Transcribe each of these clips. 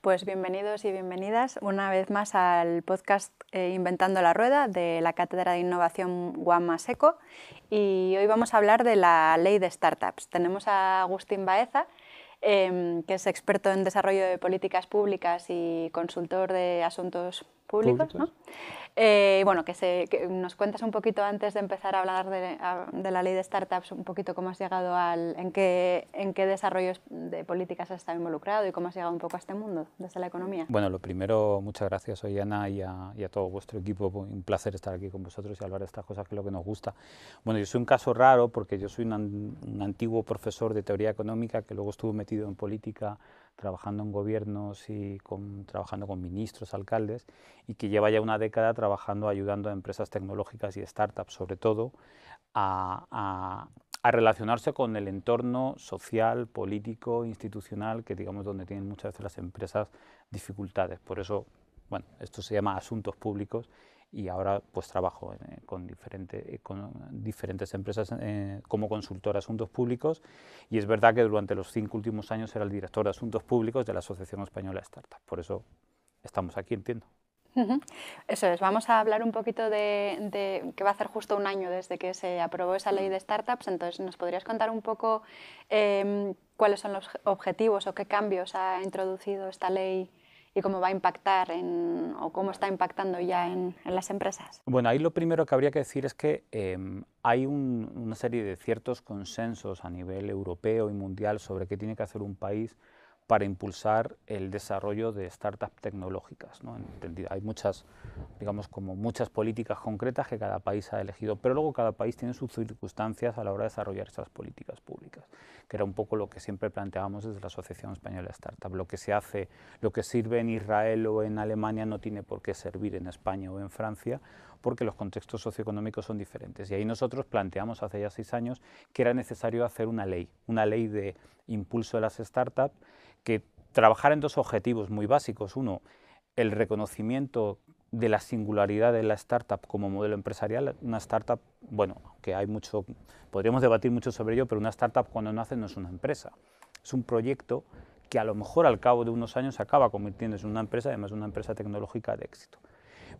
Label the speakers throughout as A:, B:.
A: Pues bienvenidos y bienvenidas una vez más al podcast Inventando la Rueda de la Cátedra de Innovación UAM Asseco, y hoy vamos a hablar de la ley de startups. Tenemos a Agustín Baeza, que es experto en desarrollo de políticas públicas y consultor de asuntos públicos, ¿no? Bueno, que nos cuentas un poquito antes de empezar a hablar de la ley de startups, un poquito cómo has llegado en qué desarrollos de políticas has estado involucrado y cómo has llegado un poco a este mundo desde la economía.
B: Bueno, lo primero, muchas gracias, Ana, y a todo vuestro equipo. Un placer estar aquí con vosotros y hablar de estas cosas, que es lo que nos gusta. Bueno, yo soy un caso raro porque yo soy un antiguo profesor de teoría económica que luego estuvo metido en política, trabajando en gobiernos y trabajando con ministros, alcaldes, y que lleva ya una década trabajando, ayudando a empresas tecnológicas y startups, sobre todo, a relacionarse con el entorno social, político, institucional, que digamos donde tienen muchas veces las empresas dificultades. Por eso, bueno, esto se llama asuntos públicos, y ahora pues trabajo con diferentes empresas como consultor de asuntos públicos, y es verdad que durante los 5 últimos años era el director de asuntos públicos de la Asociación Española de Startups. Por eso estamos aquí, entiendo.
A: Eso es, vamos a hablar un poquito de que va a hacer justo un año desde que se aprobó esa ley de startups. Entonces, ¿nos podrías contar un poco cuáles son los objetivos o qué cambios ha introducido esta ley y cómo va a impactar o cómo está impactando ya en las empresas?
B: Bueno, ahí lo primero que habría que decir es que hay una serie de ciertos consensos a nivel europeo y mundial sobre qué tiene que hacer un país para impulsar el desarrollo de startups tecnológicas, ¿no? Hay muchas, digamos, como muchas políticas concretas que cada país ha elegido, pero luego cada país tiene sus circunstancias a la hora de desarrollar esas políticas públicas, que era un poco lo que siempre planteábamos desde la Asociación Española de Startups. Lo que se hace, lo que sirve en Israel o en Alemania no tiene por qué servir en España o en Francia, porque los contextos socioeconómicos son diferentes. Y ahí nosotros planteamos hace ya 6 años que era necesario hacer una ley de impulso de las startups, que trabajara en 2 objetivos muy básicos. Uno, el reconocimiento de la singularidad de la startup como modelo empresarial. Una startup, bueno, que hay mucho, podríamos debatir mucho sobre ello, pero una startup cuando nace no es una empresa, es un proyecto que a lo mejor al cabo de unos años se acaba convirtiéndose en una empresa, además una empresa tecnológica de éxito.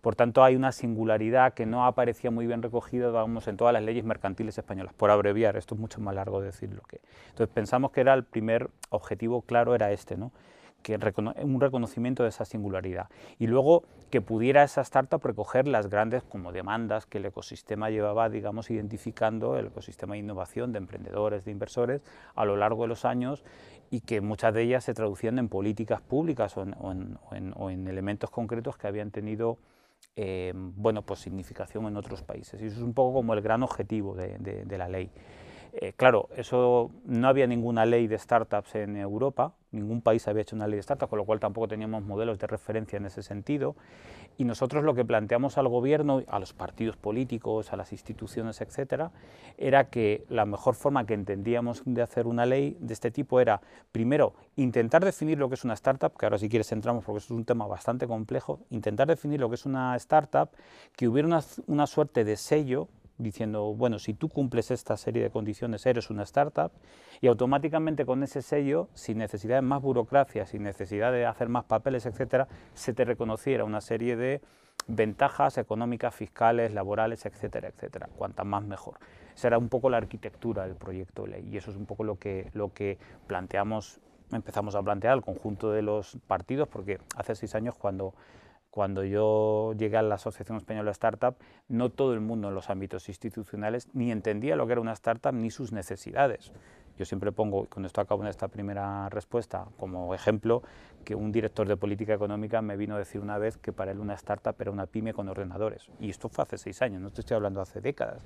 B: Por tanto, hay una singularidad que no aparecía muy bien recogida, vamos, en todas las leyes mercantiles españolas, por abreviar. Esto es mucho más largo de decirlo. Entonces pensamos que era el primer objetivo claro, era este, ¿no? Que un reconocimiento de esa singularidad, y luego que pudiera esa startup recoger las grandes como demandas que el ecosistema llevaba, digamos, identificando, el ecosistema de innovación, de emprendedores, de inversores, a lo largo de los años, y que muchas de ellas se traducían en políticas públicas o en elementos concretos que habían tenido bueno, pues significación en otros países. Y eso es un poco como el gran objetivo de la ley. Claro, eso no había ninguna ley de startups en Europa, ningún país había hecho una ley de startups, con lo cual tampoco teníamos modelos de referencia en ese sentido, y nosotros lo que planteamos al gobierno, a los partidos políticos, a las instituciones, etcétera, era que la mejor forma que entendíamos de hacer una ley de este tipo era, primero, intentar definir lo que es una startup, que ahora si quieres entramos porque eso es un tema bastante complejo, intentar definir lo que es una startup, que hubiera una suerte de sello diciendo, bueno, si tú cumples esta serie de condiciones eres una startup, y automáticamente con ese sello, sin necesidad de más burocracia, sin necesidad de hacer más papeles, etcétera, se te reconociera una serie de ventajas económicas, fiscales, laborales, etcétera, etcétera, cuantas más mejor. Esa era un poco la arquitectura del proyecto de ley, y eso es un poco lo que empezamos a plantear al conjunto de los partidos, porque hace 6 años cuando yo llegué a la Asociación Española de Startup, no todo el mundo en los ámbitos institucionales ni entendía lo que era una startup ni sus necesidades. Yo siempre pongo, con esto acabo en esta primera respuesta, como ejemplo, que un director de política económica me vino a decir una vez que para él una startup era una pyme con ordenadores. Y esto fue hace 6 años, no te estoy hablando hace décadas.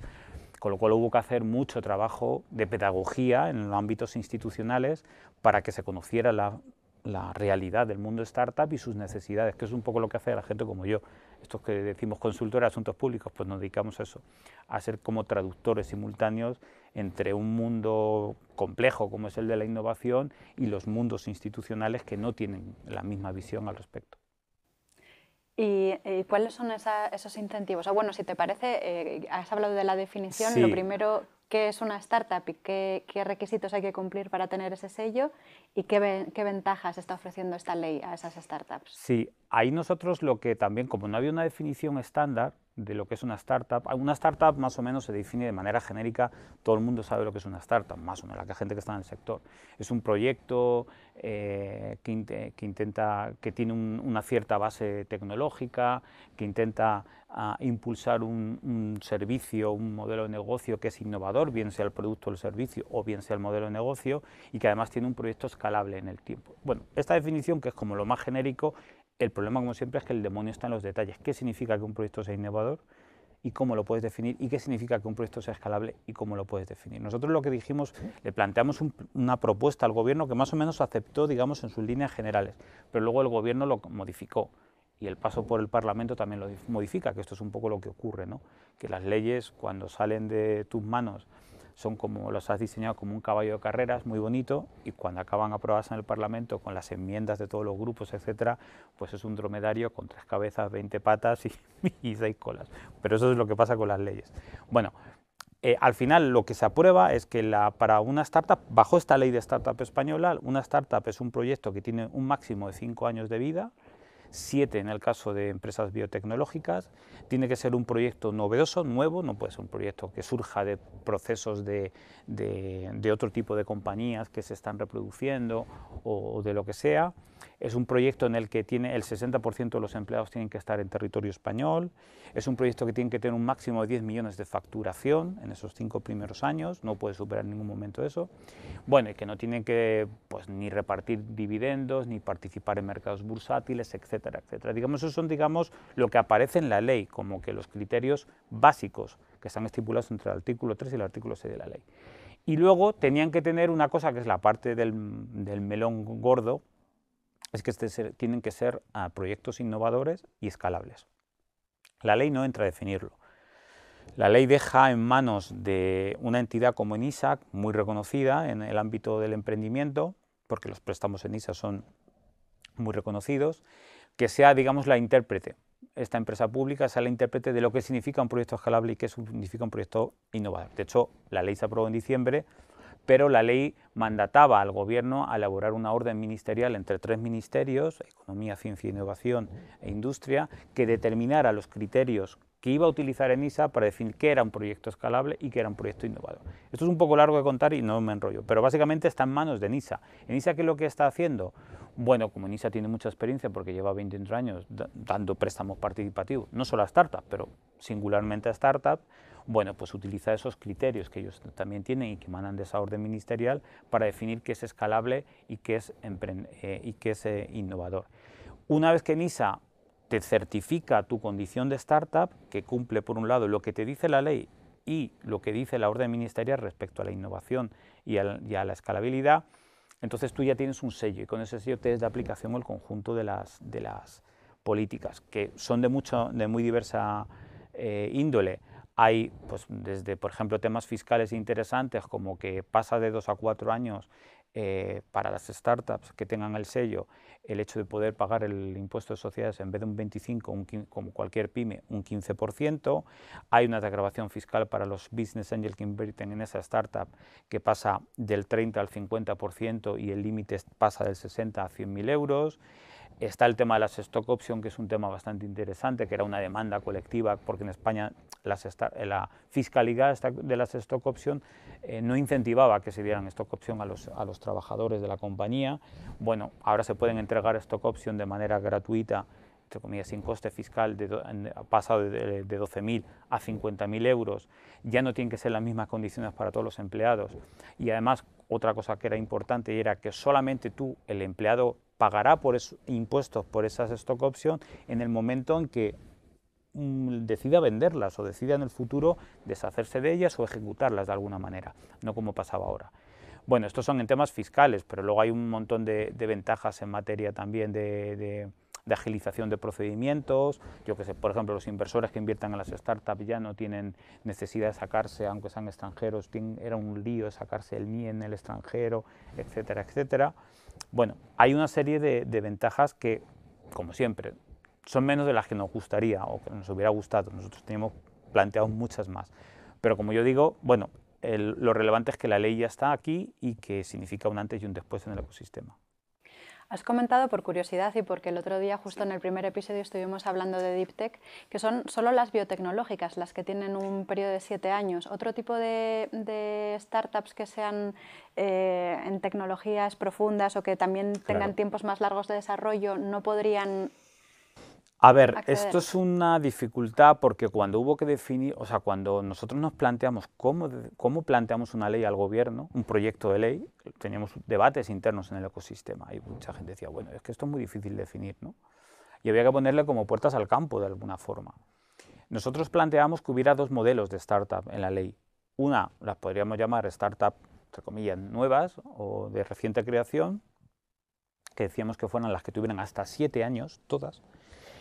B: Con lo cual hubo que hacer mucho trabajo de pedagogía en los ámbitos institucionales para que se conociera la realidad del mundo startup y sus necesidades, que es un poco lo que hace la gente como yo. Estos que decimos consultores de asuntos públicos, pues nos dedicamos a eso, a ser como traductores simultáneos entre un mundo complejo como es el de la innovación y los mundos institucionales que no tienen la misma visión al respecto.
A: ¿Y cuáles son esos incentivos? O bueno, si te parece, has hablado de la definición,
B: Sí.
A: lo primero, qué es una startup y qué requisitos hay que cumplir para tener ese sello y qué ventajas está ofreciendo esta ley a esas startups.
B: Sí, ahí nosotros lo que también, como no había una definición estándar de lo que es una startup más o menos se define de manera genérica, todo el mundo sabe lo que es una startup, más o menos, la gente que está en el sector. Es un proyecto que tiene una cierta base tecnológica, que intenta impulsar un servicio, un modelo de negocio que es innovador, bien sea el producto o el servicio, o bien sea el modelo de negocio, y que además tiene un proyecto escalable en el tiempo. Bueno, esta definición, que es como lo más genérico, el problema, como siempre, es que el demonio está en los detalles. ¿Qué significa que un proyecto sea innovador y cómo lo puedes definir? ¿Y qué significa que un proyecto sea escalable y cómo lo puedes definir? Nosotros lo que dijimos, le planteamos una propuesta al gobierno que más o menos aceptó, digamos, en sus líneas generales, pero luego el gobierno lo modificó y el paso por el Parlamento también lo modifica, que esto es un poco lo que ocurre, ¿no? Que las leyes, cuando salen de tus manos, son como los has diseñado como un caballo de carreras, muy bonito, y cuando acaban aprobadas en el Parlamento con las enmiendas de todos los grupos, etcétera, pues es un dromedario con 3 cabezas, 20 patas y 6 colas. Pero eso es lo que pasa con las leyes. Bueno, al final lo que se aprueba es que para una startup, bajo esta ley de startup española, una startup es un proyecto que tiene un máximo de 5 años de vida, 7 en el caso de empresas biotecnológicas. Tiene que ser un proyecto novedoso, nuevo, no puede ser un proyecto que surja de procesos de otro tipo de compañías que se están reproduciendo o de lo que sea. Es un proyecto en el que el 60% de los empleados tienen que estar en territorio español. Es un proyecto que tiene que tener un máximo de 10 millones de facturación en esos 5 primeros años, no puede superar en ningún momento eso. Bueno, y que no tienen que ni repartir dividendos, ni participar en mercados bursátiles, etcétera, etcétera. Digamos, eso son, digamos, lo que aparece en la ley, como que los criterios básicos que están estipulados entre el artículo 3 y el artículo 6 de la ley. Y luego tenían que tener una cosa que es la parte del melón gordo, es que tienen que ser proyectos innovadores y escalables. La ley no entra a definirlo. La ley deja en manos de una entidad como ENISA, muy reconocida en el ámbito del emprendimiento, porque los préstamos ENISA son muy reconocidos, que sea, digamos, la intérprete. Esta empresa pública sea la intérprete de lo que significa un proyecto escalable y qué significa un proyecto innovador. De hecho, la ley se aprobó en diciembre, pero la ley mandataba al Gobierno a elaborar una orden ministerial entre 3 ministerios, Economía, Ciencia, Innovación e Industria, que determinara los criterios que iba a utilizar ENISA para definir qué era un proyecto escalable y qué era un proyecto innovador. Esto es un poco largo de contar y no me enrollo, pero básicamente está en manos de ENISA. ¿ENISA qué es lo que está haciendo? Bueno, como ENISA tiene mucha experiencia porque lleva 20 años dando préstamos participativos, no solo a startups, pero singularmente a startups, bueno, pues utiliza esos criterios que ellos también tienen y que emanan de esa orden ministerial para definir qué es escalable y qué es innovador. Una vez que ENISA te certifica tu condición de startup, que cumple por un lado lo que te dice la ley y lo que dice la orden ministerial respecto a la innovación y a la escalabilidad, entonces tú ya tienes un sello y con ese sello te es de aplicación el conjunto de las políticas, que son de muy diversa índole. Hay, pues, desde, por ejemplo, temas fiscales interesantes, como que pasa de 2 a 4 años para las startups que tengan el sello, el hecho de poder pagar el impuesto de sociedades en vez de un 25%, como cualquier pyme, un 15%. Hay una desgravación fiscal para los business angels que invierten en esa startup que pasa del 30 al 50% y el límite pasa del 60 a 100.000 euros. Está el tema de las stock options, que es un tema bastante interesante, que era una demanda colectiva, porque en España la fiscalidad de las stock options no incentivaba que se dieran stock options a los trabajadores de la compañía. Bueno, ahora se pueden entregar stock options de manera gratuita, entre comillas, sin coste fiscal, ha pasado de 12.000 a 50.000 euros, ya no tienen que ser las mismas condiciones para todos los empleados. Y además, otra cosa que era importante era que solamente tú, el empleado, pagará impuestos por esas stock options en el momento en que decida venderlas o decida en el futuro deshacerse de ellas o ejecutarlas de alguna manera, no como pasaba ahora. Bueno, estos son en temas fiscales, pero luego hay un montón de ventajas en materia también de agilización de procedimientos. Yo que sé, por ejemplo, los inversores que inviertan en las startups ya no tienen necesidad de sacarse, aunque sean extranjeros, era un lío sacarse el NIE en el extranjero, etcétera, etcétera. Bueno, hay una serie de ventajas que, como siempre, son menos de las que nos gustaría o que nos hubiera gustado. Nosotros teníamos planteado muchas más. Pero como yo digo, bueno, lo relevante es que la ley ya está aquí y que significa un antes y un después en el ecosistema.
A: Has comentado, por curiosidad y porque el otro día, justo en el primer episodio, estuvimos hablando de Deep Tech, que son solo las biotecnológicas las que tienen un periodo de 7 años. ¿Otro tipo de startups que sean en tecnologías profundas o que también tengan tiempos más largos de desarrollo no podrían
B: A ver,
A: acceder?
B: esto es una dificultad porque cuando hubo que definir, o sea, cuando nosotros nos planteamos cómo planteamos una ley al gobierno, un proyecto de ley, teníamos debates internos en el ecosistema y mucha gente decía, bueno, es que esto es muy difícil de definir, ¿no? Y había que ponerle como puertas al campo de alguna forma. Nosotros planteamos que hubiera 2 modelos de startup en la ley. Una, las podríamos llamar startup, entre comillas, nuevas o de reciente creación, que decíamos que fueran las que tuvieran hasta 7 años, todas,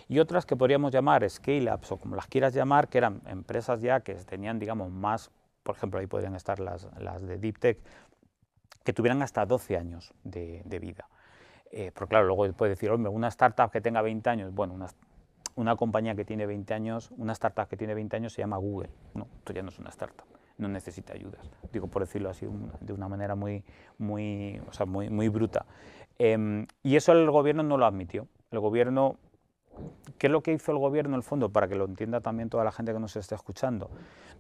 B: y otras que podríamos llamar scale-ups o como las quieras llamar, que eran empresas ya que tenían, digamos, más, por ejemplo, ahí podrían estar las de Deep Tech, que tuvieran hasta 12 años de vida. Pero claro, luego puedes decir, hombre, una startup que tenga 20 años, bueno, una compañía que tiene 20 años, una startup que tiene 20 años se llama Google. No, esto ya no es una startup, no necesita ayudas. Digo, por decirlo así, de una manera muy bruta. Y eso el gobierno no lo admitió. El gobierno... ¿Qué es lo que hizo el gobierno en el fondo? Para que lo entienda también toda la gente que nos esté escuchando.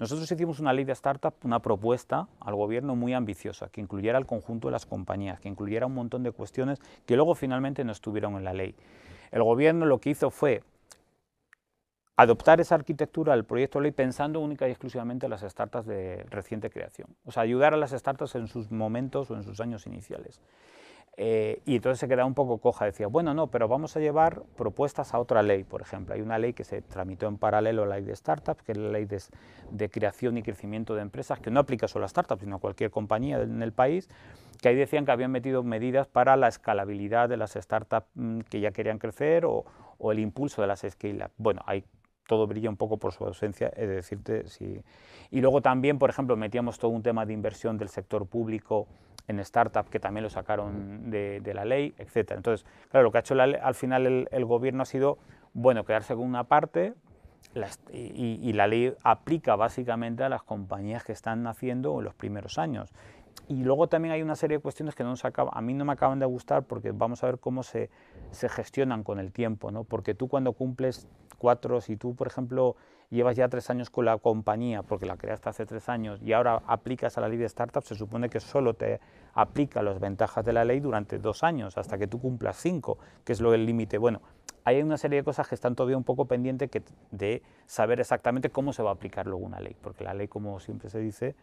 B: Nosotros hicimos una ley de startup, una propuesta al gobierno muy ambiciosa, que incluyera el conjunto de las compañías, que incluyera un montón de cuestiones que luego finalmente no estuvieron en la ley. El gobierno lo que hizo fue adoptar esa arquitectura del proyecto de ley pensando única y exclusivamente en las startups de reciente creación. O sea, ayudar a las startups en sus momentos o en sus años iniciales. Y entonces se quedaba un poco coja, decía, bueno, no, pero vamos a llevar propuestas a otra ley, por ejemplo. Hay una ley que se tramitó en paralelo a la ley de startups, que es la ley de creación y crecimiento de empresas, que no aplica solo a startups, sino a cualquier compañía en el país, que ahí decían que habían metido medidas para la escalabilidad de las startups que ya querían crecer o el impulso de las scale-up. Bueno, hay todo brilla un poco por su ausencia, he de decirte. Sí. Y luego también, por ejemplo, metíamos todo un tema de inversión del sector público en startup, que también lo sacaron de la ley, etc. Entonces, claro, lo que ha hecho al final el gobierno ha sido, bueno, quedarse con una parte, y la ley aplica básicamente a las compañías que están naciendo en los primeros años. Y luego también hay una serie de cuestiones que a mí no me acaban de gustar, porque vamos a ver cómo se gestionan con el tiempo, ¿no? Porque tú cuando cumples 4, si tú, por ejemplo, llevas ya 3 años con la compañía, porque la creaste hace 3 años, y ahora aplicas a la ley de startups, se supone que solo te aplica las ventajas de la ley durante 2 años, hasta que tú cumplas 5, que es lo del límite. Bueno, hay una serie de cosas que están todavía un poco pendientes de saber exactamente cómo se va a aplicar luego una ley, porque la ley, como siempre se dice,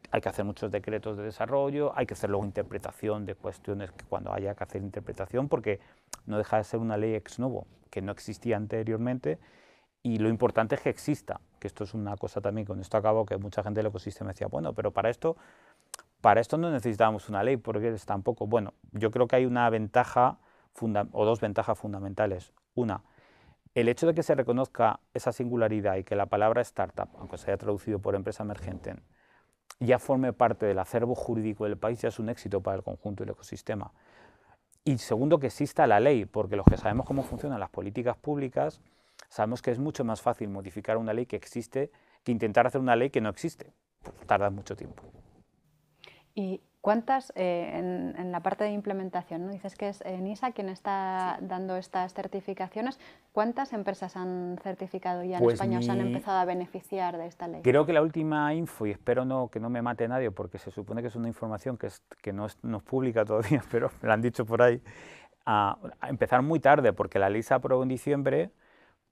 B: hay que hacer muchos decretos de desarrollo, hay que hacer luego interpretación de cuestiones que cuando haya que hacer interpretación, porque no deja de ser una ley ex novo, que no existía anteriormente, y lo importante es que exista, que esto es una cosa también, con esto acabo, que mucha gente del ecosistema decía, bueno, pero para esto no necesitábamos una ley, porque tampoco, bueno, yo creo que hay una ventaja, o 2 ventajas fundamentales. Una, el hecho de que se reconozca esa singularidad y que la palabra startup, aunque se haya traducido por empresa emergente, ya forme parte del acervo jurídico del país, ya es un éxito para el conjunto del ecosistema. Y segundo, que exista la ley, porque los que sabemos cómo funcionan las políticas públicas, sabemos que es mucho más fácil modificar una ley que existe que intentar hacer una ley que no existe. Pues tarda mucho tiempo.
A: ¿Y cuántas, en la parte de implementación, ¿no? Dices que es NISA quien está dando estas certificaciones, ¿cuántas empresas han certificado ya en España o se han empezado a beneficiar de esta ley?
B: Creo que la última info, y espero que no me mate nadie, porque se supone que es una información que no es pública todavía, pero me la han dicho por ahí, a empezar muy tarde, porque la ley se aprobó en diciembre,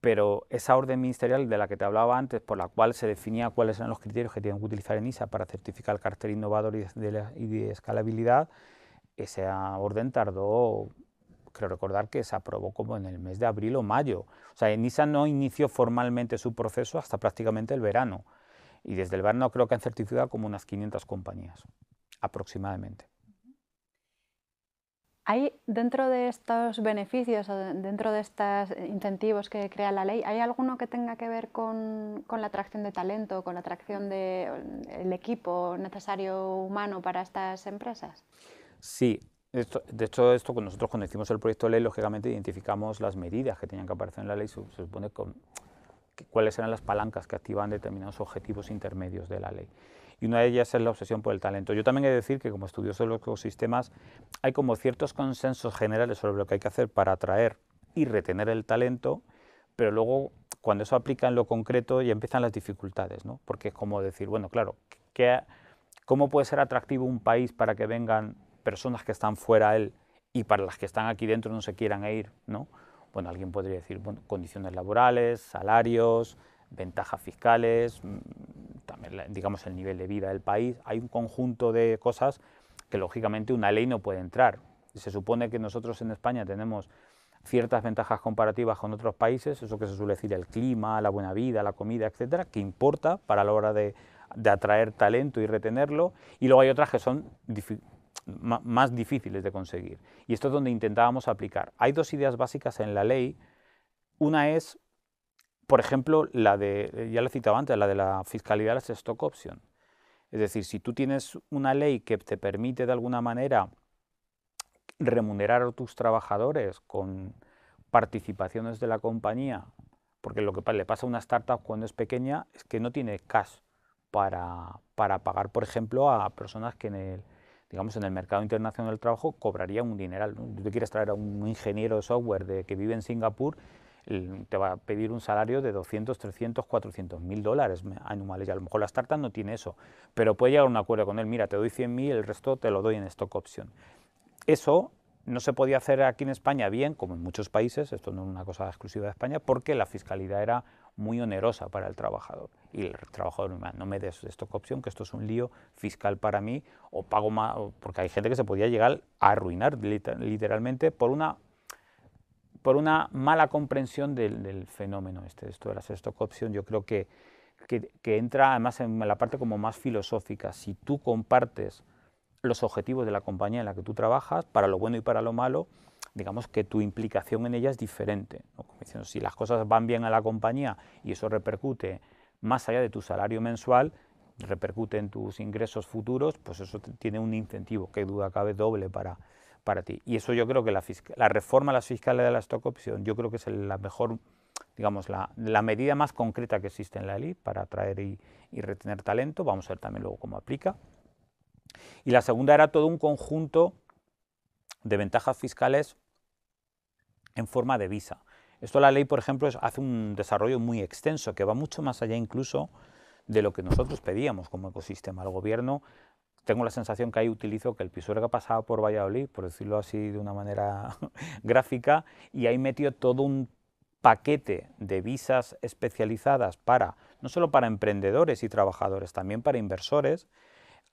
B: pero esa orden ministerial de la que te hablaba antes, por la cual se definía cuáles eran los criterios que tienen que utilizar ENISA para certificar el carácter innovador y de escalabilidad, esa orden tardó, creo recordar que se aprobó como en el mes de abril o mayo. O sea, ENISA no inició formalmente su proceso hasta prácticamente el verano. Y desde el verano creo que han certificado como unas 500 compañías, aproximadamente.
A: ¿Hay dentro de estos beneficios o dentro de estos incentivos que crea la ley, hay alguno que tenga que ver con la atracción de talento, con la atracción del equipo necesario humano para estas empresas?
B: Sí, de hecho, esto nosotros cuando hicimos el proyecto de ley, lógicamente identificamos las medidas que tenían que aparecer en la ley. Se supone cuáles eran las palancas que activaban determinados objetivos intermedios de la ley. Y una de ellas es la obsesión por el talento. Yo también he de decir que como estudioso de los ecosistemas hay como ciertos consensos generales sobre lo que hay que hacer para atraer y retener el talento, pero luego cuando eso aplica en lo concreto ya empiezan las dificultades, ¿no? Porque es como decir, bueno, claro, ¿cómo puede ser atractivo un país para que vengan personas que están fuera de él y para las que están aquí dentro no se quieran ir, ¿no? Bueno, alguien podría decir, bueno, condiciones laborales, salarios, ventajas fiscales, también, digamos, el nivel de vida del país. Hay un conjunto de cosas que, lógicamente, una ley no puede entrar. Se supone que nosotros en España tenemos ciertas ventajas comparativas con otros países, eso que se suele decir el clima, la buena vida, la comida, etcétera, que importa para la hora de atraer talento y retenerlo, y luego hay otras que son más difíciles de conseguir. Y esto es donde intentábamos aplicar. Hay dos ideas básicas en la ley. Una es, por ejemplo, la de, ya lo he citado antes, la de la fiscalidad de las stock option. Es decir, si tú tienes una ley que te permite de alguna manera remunerar a tus trabajadores con participaciones de la compañía, porque lo que le pasa a una startup cuando es pequeña es que no tiene cash para pagar, por ejemplo, a personas que en el mercado internacional del trabajo cobrarían un dineral, ¿no? Tú te quieres traer a un ingeniero de software que vive en Singapur, te va a pedir un salario de 200, 300, 400 mil dólares anuales, y a lo mejor la startup no tiene eso, pero puede llegar a un acuerdo con él, mira, te doy 100.000, el resto te lo doy en stock option. Eso no se podía hacer aquí en España bien, como en muchos países, esto no es una cosa exclusiva de España, porque la fiscalidad era muy onerosa para el trabajador. Y el trabajador, no me des stock option, que esto es un lío fiscal para mí, o pago más, porque hay gente que se podía llegar a arruinar literalmente por una mala comprensión del fenómeno esto de las stock option. Yo creo que entra además en la parte como más filosófica. Si tú compartes los objetivos de la compañía en la que tú trabajas, para lo bueno y para lo malo, digamos que tu implicación en ella es diferente, ¿no? Como diciendo, si las cosas van bien a la compañía y eso repercute más allá de tu salario mensual, repercute en tus ingresos futuros, pues eso tiene un incentivo, que duda cabe, doble para ti. Y eso yo creo que la reforma a las fiscales de la stock option, yo creo que es la mejor, digamos, la medida más concreta que existe en la ley para atraer y retener talento. Vamos a ver también luego cómo aplica. Y la segunda era todo un conjunto de ventajas fiscales en forma de visa. Esto la ley, por ejemplo, hace un desarrollo muy extenso, que va mucho más allá incluso de lo que nosotros pedíamos como ecosistema. El gobierno, tengo la sensación que ahí utilizo que el Pisuerga pasaba por Valladolid, por decirlo así de una manera gráfica, y ahí metió todo un paquete de visas especializadas no solo para emprendedores y trabajadores, también para inversores,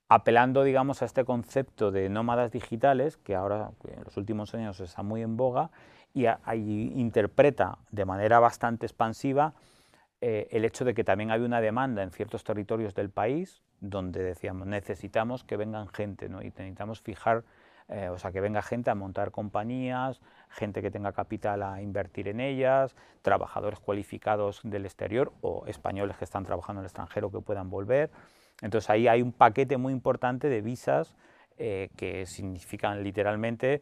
B: apelando, digamos, a este concepto de nómadas digitales, que ahora en los últimos años está muy en boga, y ahí interpreta de manera bastante expansiva el hecho de que también hay una demanda en ciertos territorios del país donde decíamos necesitamos que vengan gente, ¿no? Y necesitamos fijar, o sea, que venga gente a montar compañías, gente que tenga capital a invertir en ellas, trabajadores cualificados del exterior o españoles que están trabajando en el extranjero que puedan volver. Entonces ahí hay un paquete muy importante de visas que significan literalmente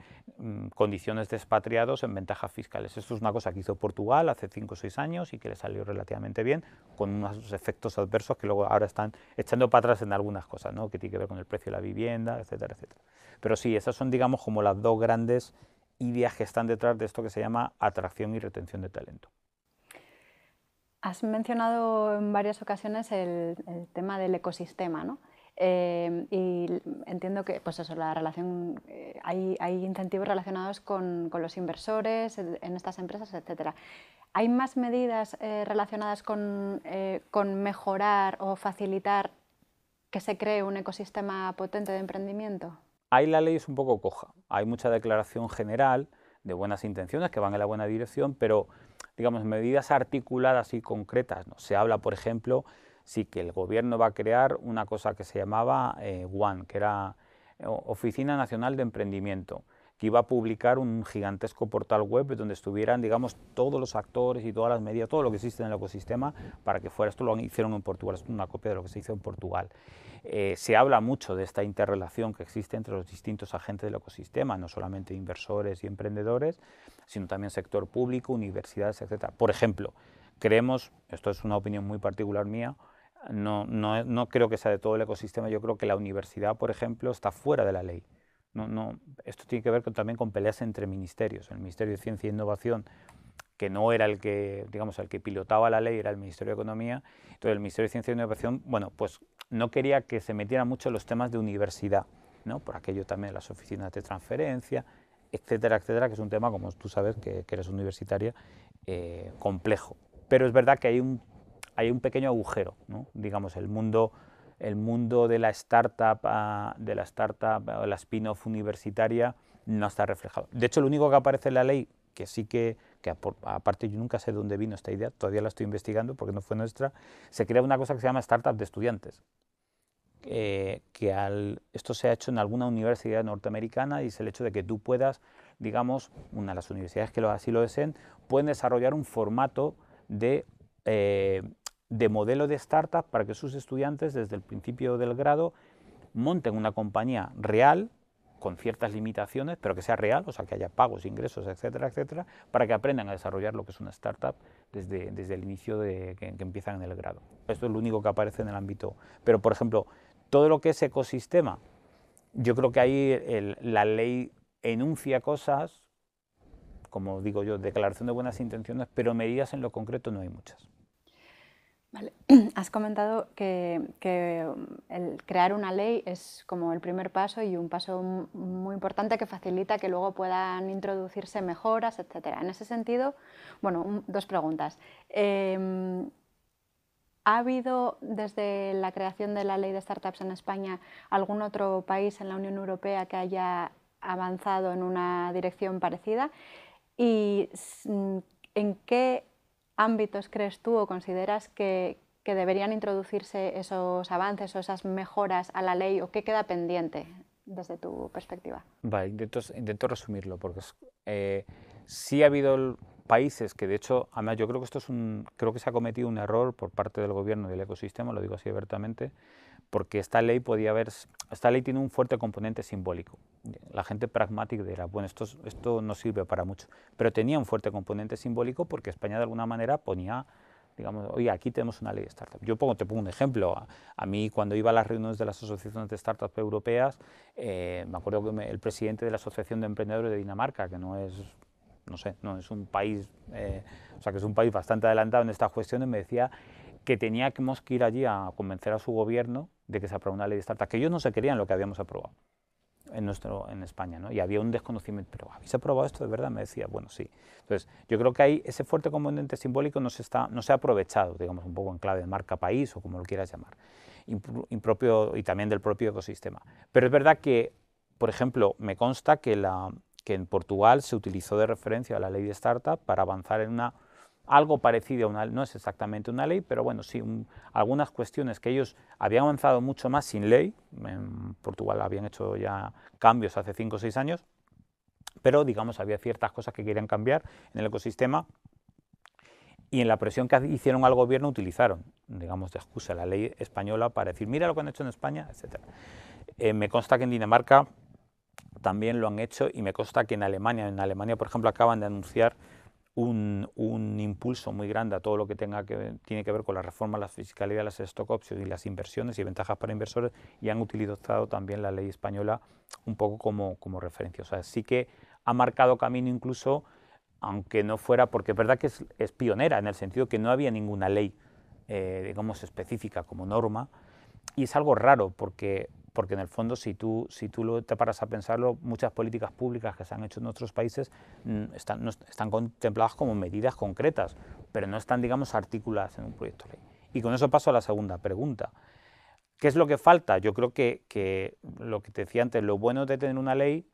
B: condiciones de expatriados en ventajas fiscales. Esto es una cosa que hizo Portugal hace 5 o 6 años y que le salió relativamente bien, con unos efectos adversos que luego ahora están echando para atrás en algunas cosas, ¿no? Que tiene que ver con el precio de la vivienda, etcétera, etcétera. Pero sí, esas son, digamos, como las dos grandes ideas que están detrás de esto que se llama atracción y retención de talento.
A: Has mencionado en varias ocasiones el tema del ecosistema, ¿no? Y entiendo que pues eso, la relación, hay incentivos relacionados con los inversores en estas empresas, etcétera. ¿Hay más medidas relacionadas con mejorar o facilitar que se cree un ecosistema potente de emprendimiento?
B: Ahí la ley es un poco coja. Hay mucha declaración general de buenas intenciones que van en la buena dirección, pero digamos, medidas articuladas y concretas, ¿no? Se habla, por ejemplo, sí que el gobierno va a crear una cosa que se llamaba ONE, que era Oficina Nacional de Emprendimiento, que iba a publicar un gigantesco portal web donde estuvieran, digamos, todos los actores y todas las medidas, todo lo que existe en el ecosistema, para que fuera. Esto lo hicieron en Portugal, es una copia de lo que se hizo en Portugal. Se habla mucho de esta interrelación que existe entre los distintos agentes del ecosistema, no solamente inversores y emprendedores, sino también sector público, universidades, etc. Por ejemplo, Creemos, esto es una opinión muy particular mía, no creo que sea de todo el ecosistema, yo creo que la universidad, por ejemplo, está fuera de la ley. Esto tiene que ver también con peleas entre ministerios. El Ministerio de Ciencia e Innovación, que no era el que, digamos, el que pilotaba la ley, era el Ministerio de Economía. Entonces el Ministerio de Ciencia e Innovación, bueno, pues no quería que se metieran mucho los temas de universidad, ¿no? Por aquello también de las oficinas de transferencia, etcétera, etcétera, que es un tema, como tú sabes, que eres universitaria, complejo. Pero es verdad que hay un pequeño agujero, ¿no? Digamos, el mundo de la startup, o la spin-off universitaria no está reflejado. De hecho, lo único que aparece en la ley, que sí que aparte yo nunca sé de dónde vino esta idea, todavía la estoy investigando porque no fue nuestra, se crea una cosa que se llama startup de estudiantes. Esto se ha hecho en alguna universidad norteamericana y es el hecho de que tú puedas, digamos, una de las universidades que así lo deseen, pueden desarrollar un formato de modelo de startup para que sus estudiantes desde el principio del grado monten una compañía real, con ciertas limitaciones, pero que sea real, o sea, que haya pagos, ingresos, etcétera, etcétera, para que aprendan a desarrollar lo que es una startup desde el inicio que empiezan en el grado. Esto es lo único que aparece en el ámbito. Pero, por ejemplo, todo lo que es ecosistema, yo creo que ahí la ley enuncia cosas, como digo yo, declaración de buenas intenciones, pero medidas en lo concreto no hay muchas.
A: Vale. Has comentado que el crear una ley es como el primer paso y un paso muy importante que facilita que luego puedan introducirse mejoras, etcétera. En ese sentido, bueno, dos preguntas. ¿Ha habido desde la creación de la ley de startups en España algún otro país en la Unión Europea que haya avanzado en una dirección parecida? ¿Y en qué ámbitos crees tú o consideras que deberían introducirse esos avances o esas mejoras a la ley o qué queda pendiente desde tu perspectiva?
B: Vale, intento resumirlo, porque sí ha habido países que, de hecho, además yo creo que creo que se ha cometido un error por parte del gobierno y del ecosistema, lo digo así abiertamente, porque esta ley tiene un fuerte componente simbólico. La gente pragmática dirá, bueno, esto no sirve para mucho, pero tenía un fuerte componente simbólico porque España de alguna manera ponía, digamos, oye, aquí tenemos una ley de startup. Te pongo un ejemplo. A mí, cuando iba a las reuniones de las asociaciones de startups europeas, me acuerdo que el presidente de la Asociación de Emprendedores de Dinamarca, que no es un país, o sea, que es un país bastante adelantado en estas cuestiones, me decía que teníamos que ir allí a convencer a su gobierno de que se aprobara una ley de startup, que ellos no se querían lo que habíamos aprobado en España, ¿no? Y había un desconocimiento, pero ¿habéis aprobado esto de verdad? Me decía, bueno, sí. Entonces, yo creo que ahí ese fuerte componente simbólico no se ha aprovechado, digamos, un poco en clave de marca país o como lo quieras llamar, impropio y también del propio ecosistema. Pero es verdad que, por ejemplo, me consta que en Portugal se utilizó de referencia a la ley de startup para avanzar en algo parecido a no es exactamente una ley, pero bueno, sí, algunas cuestiones que ellos habían avanzado mucho más sin ley. En Portugal habían hecho ya cambios hace 5 o 6 años, pero digamos había ciertas cosas que querían cambiar en el ecosistema y en la presión que hicieron al gobierno utilizaron, digamos, de excusa la ley española para decir, mira lo que han hecho en España, etc. Me consta que en Dinamarca también lo han hecho y me consta que en Alemania, por ejemplo, acaban de anunciar un impulso muy grande a todo lo que tiene que ver con la reforma, la fiscalidad, las stock options y las inversiones y ventajas para inversores, y han utilizado también la ley española un poco como referencia. O sea, sí que ha marcado camino incluso, aunque no fuera, porque es verdad que es pionera en el sentido que no había ninguna ley, digamos, específica como norma, y es algo raro porque en el fondo, si tú te paras a pensarlo, muchas políticas públicas que se han hecho en otros países están contempladas como medidas concretas, pero no están, digamos, articuladas en un proyecto de ley. Y con eso paso a la segunda pregunta. ¿Qué es lo que falta? Yo creo que lo que te decía antes, lo bueno de tener una ley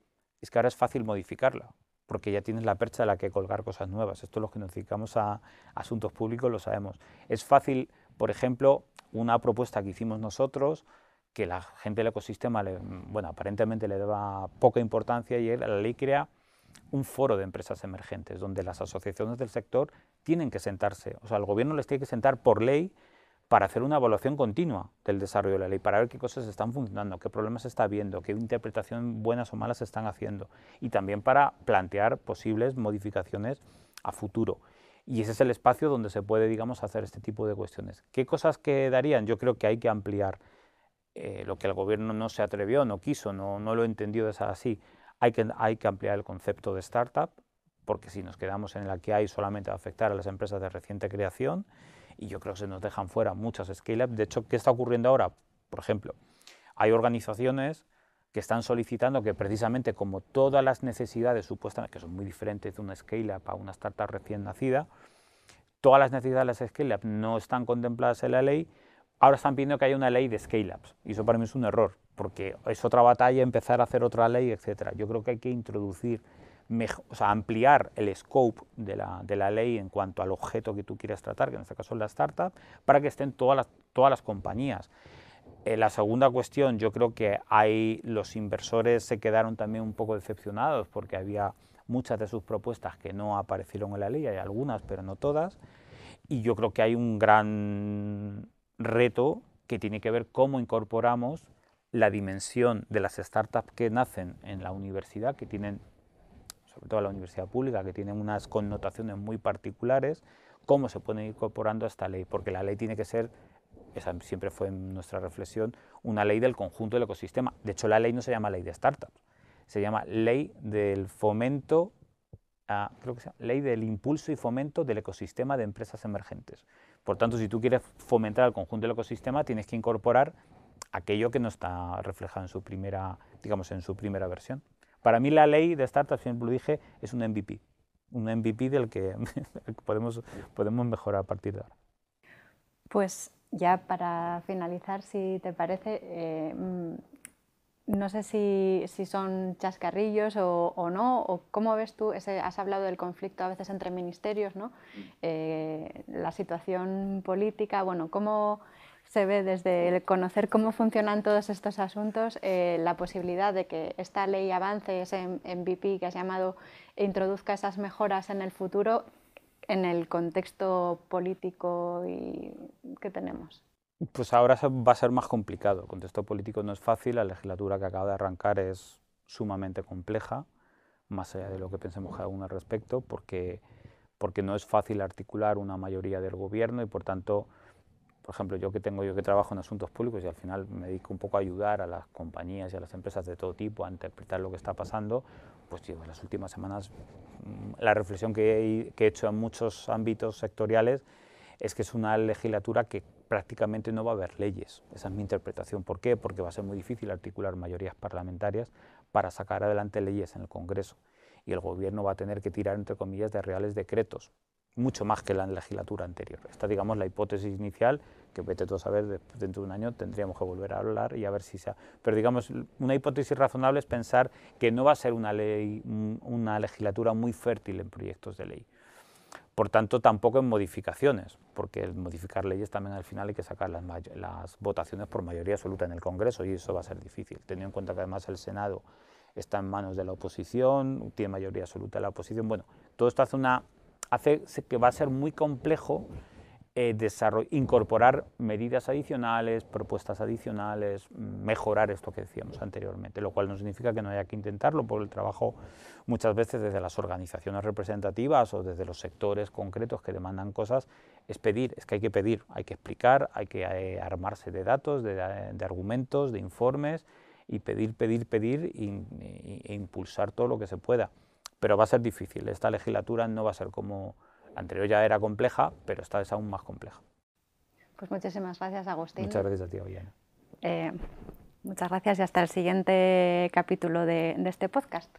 B: es que ahora es fácil modificarla, porque ya tienes la percha de la que colgar cosas nuevas. Esto los que nos dedicamos a asuntos públicos lo sabemos. Es fácil, por ejemplo, una propuesta que hicimos nosotros, que la gente del ecosistema, aparentemente le daba poca importancia, y la ley crea un foro de empresas emergentes, donde las asociaciones del sector tienen que sentarse, o sea, el gobierno les tiene que sentar por ley para hacer una evaluación continua del desarrollo de la ley, para ver qué cosas están funcionando, qué problemas se está viendo, qué interpretaciones buenas o malas se están haciendo, y también para plantear posibles modificaciones a futuro. Y ese es el espacio donde se puede, digamos, hacer este tipo de cuestiones. ¿Qué cosas quedarían? Yo creo que hay que ampliar lo que el gobierno no se atrevió, no quiso, no lo entendió de esa así. Hay que ampliar el concepto de startup, porque si nos quedamos en la que hay solamente va a afectar a las empresas de reciente creación, y yo creo que se nos dejan fuera muchas scale-up. De hecho, ¿qué está ocurriendo ahora? Por ejemplo, hay organizaciones que están solicitando que precisamente como todas las necesidades supuestamente, que son muy diferentes de una scale-up a una startup recién nacida, todas las necesidades de las scale-up no están contempladas en la ley, ahora están pidiendo que haya una ley de scale-ups, y eso para mí es un error, porque es otra batalla empezar a hacer otra ley, etc. Yo creo que hay que introducir, ampliar el scope de la ley en cuanto al objeto que tú quieres tratar, que en este caso es la startup, para que estén todas las compañías. La segunda cuestión, yo creo que los inversores se quedaron también un poco decepcionados porque había muchas de sus propuestas que no aparecieron en la ley, hay algunas, pero no todas, y yo creo que hay un gran reto que tiene que ver cómo incorporamos la dimensión de las startups que nacen en la universidad, que tienen, sobre todo la universidad pública, que tienen unas connotaciones muy particulares, cómo se pueden ir incorporando a esta ley, porque la ley tiene que ser, esa siempre fue en nuestra reflexión, una ley del conjunto del ecosistema. De hecho, la ley no se llama ley de startups, se llama ley del fomento, creo que se llama ley del impulso y fomento del ecosistema de empresas emergentes. Por tanto, si tú quieres fomentar el conjunto del ecosistema, tienes que incorporar aquello que no está reflejado en su primera, digamos, en su primera versión. Para mí la ley de startups, siempre lo dije, es un MVP del que podemos mejorar a partir de ahora.
A: Pues ya para finalizar, si te parece, no sé si son chascarrillos o no, o cómo ves tú, has hablado del conflicto a veces entre ministerios, ¿no? La situación política, bueno, ¿cómo se ve desde el conocer cómo funcionan todos estos asuntos la posibilidad de que esta ley avance, ese MVP que has llamado, e introduzca esas mejoras en el futuro en el contexto político que tenemos?
B: Pues ahora va a ser más complicado. El contexto político no es fácil, la legislatura que acaba de arrancar es sumamente compleja, más allá de lo que pensemos cada uno al respecto, porque no es fácil articular una mayoría del gobierno y por tanto, por ejemplo, yo que trabajo en asuntos públicos y al final me dedico un poco a ayudar a las compañías y a las empresas de todo tipo a interpretar lo que está pasando, pues en las últimas semanas la reflexión que he hecho en muchos ámbitos sectoriales es que es una legislatura que prácticamente no va a haber leyes. Esa es mi interpretación. ¿Por qué? Porque va a ser muy difícil articular mayorías parlamentarias para sacar adelante leyes en el Congreso. Y el Gobierno va a tener que tirar, entre comillas, de reales decretos, mucho más que la legislatura anterior. Esta, digamos, la hipótesis inicial, que vete tú a saber, dentro de un año tendríamos que volver a hablar y a ver si sea. Pero, digamos, una hipótesis razonable es pensar que no va a ser una legislatura muy fértil en proyectos de ley. Por tanto, tampoco en modificaciones, porque el modificar leyes también al final hay que sacar las votaciones por mayoría absoluta en el Congreso y eso va a ser difícil, teniendo en cuenta que además el Senado está en manos de la oposición, tiene mayoría absoluta de la oposición. Bueno, todo esto hace que va a ser muy complejo incorporar medidas adicionales, propuestas adicionales, mejorar esto que decíamos anteriormente, lo cual no significa que no haya que intentarlo, porque el trabajo muchas veces desde las organizaciones representativas o desde los sectores concretos que demandan cosas es pedir, es que hay que pedir, hay que explicar, hay que armarse de datos, de argumentos, de informes y pedir e impulsar todo lo que se pueda. Pero va a ser difícil, esta legislatura no va a ser como la anterior, ya era compleja, pero esta es aún más compleja.
A: Pues muchísimas gracias, Agustín.
B: Muchas gracias a ti, Ollana.
A: Muchas gracias y hasta el siguiente capítulo de este podcast.